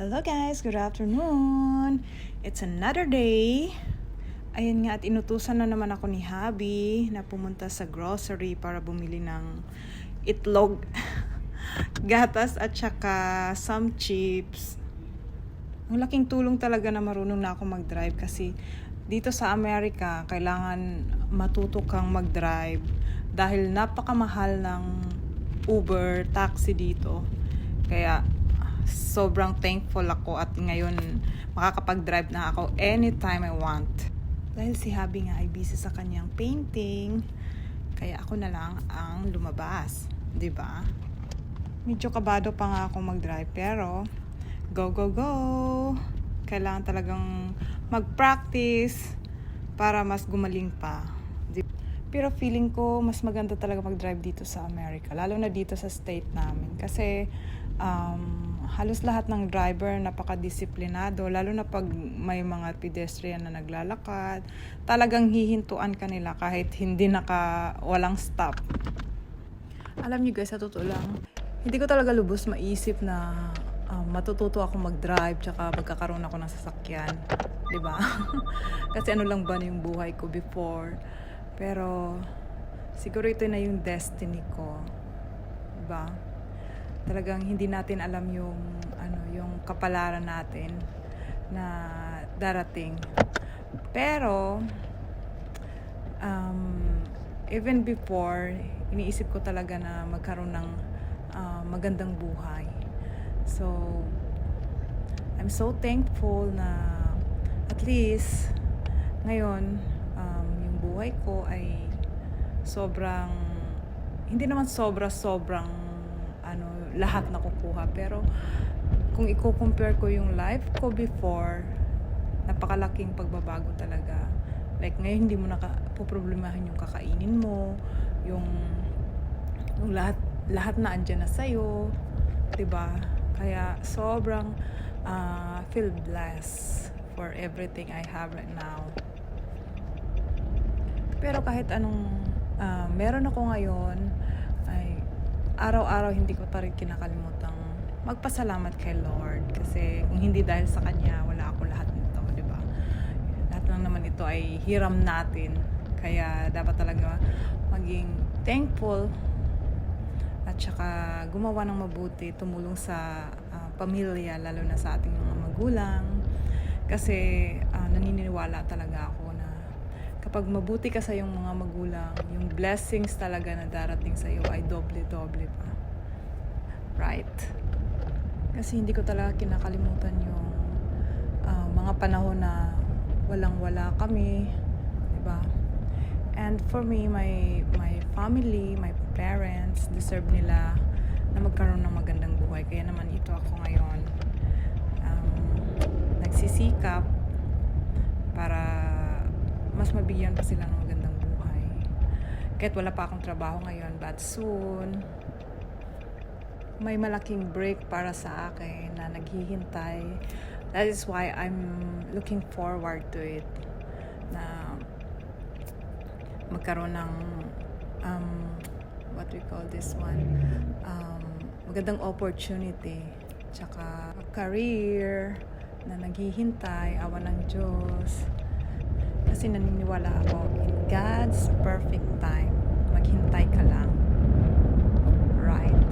Hello guys, good afternoon. It's another day. Ayan nga at inutusan na naman ako ni Habi na pumunta sa grocery para bumili ng itlog, gatas at saka some chips. Ang laking tulong talaga na marunong na ako mag-drive kasi dito sa Amerika kailangan matuto kang mag-drive dahil napakamahal ng Uber, taxi dito. Kaya sobrang thankful ako at ngayon makakapag-drive na ako anytime I want. Dahil si Habi nga ay busy sa kanyang painting, kaya ako na lang ang lumabas, 'di ba? Medyo kabado pa nga akong mag-drive pero go go go. Kailangan talagang mag-practice para mas gumaling pa. Pero feeling ko mas maganda talaga mag-drive dito sa Amerika, lalo na dito sa state namin kasi halos lahat ng driver napaka-disiplinado, lalo na pag may mga pedestrian na naglalakad, talagang hihintuan ka nila kahit hindi walang stop. Alam niyo guys, sa totoo lang, hindi ko talaga lubos maisip na matututo ako mag-drive tsaka magkakaroon ako ng sasakyan, 'di ba? Kasi ano lang ba na yung buhay ko before. Pero siguro ito na yung destiny ko, 'di ba? Talagang hindi natin alam yung kapalaran natin na darating. Pero even before, iniisip ko talaga na magkaroon ng magandang buhay. So I'm so thankful na at least ngayon yung buhay ko ay sobrang, hindi naman sobrang lahat nakukuha, pero kung i-compare ko yung life ko before, napakalaking pagbabago talaga. Like ngayon hindi mo na poproblemahin yung kakainin mo, yung lahat na andyan na sa'yo, 'di ba? Kaya sobrang feel blessed for everything I have right now. Pero kahit anong meron ako ngayon, ay araw-araw hindi ko pa rin kinakalimutang magpasalamat kay Lord. Kasi kung hindi dahil sa Kanya, wala ako lahat nito, di ba? Lahat lang naman ito ay hiram natin. Kaya dapat talaga maging thankful at saka gumawa ng mabuti, tumulong sa pamilya, lalo na sa ating mga magulang. Kasi naniniwala talaga ako na kapag mabuti ka sa iyong mga magulang, yung blessings talaga na darating sa iyo ay doble-doble pa. Right? Kasi hindi ko talaga kinakalimutan yung mga panahon na walang-wala kami, 'di ba? And for me, my family, my parents, deserve nila na magkaroon ng magandang buhay. Kaya naman ito ako ngayon nagsisikap para mas mabigyan pa sila ng magandang buhay. Kahit wala pa akong trabaho ngayon, but soon, may malaking break para sa akin na naghihintay. That is why I'm looking forward to it. Na magkaroon ng, what we call this one, magandang opportunity. Tsaka career na naghihintay, awa ng Diyos. Kasi naniniwala ako in God's perfect time. Maghintay ka lang. Right?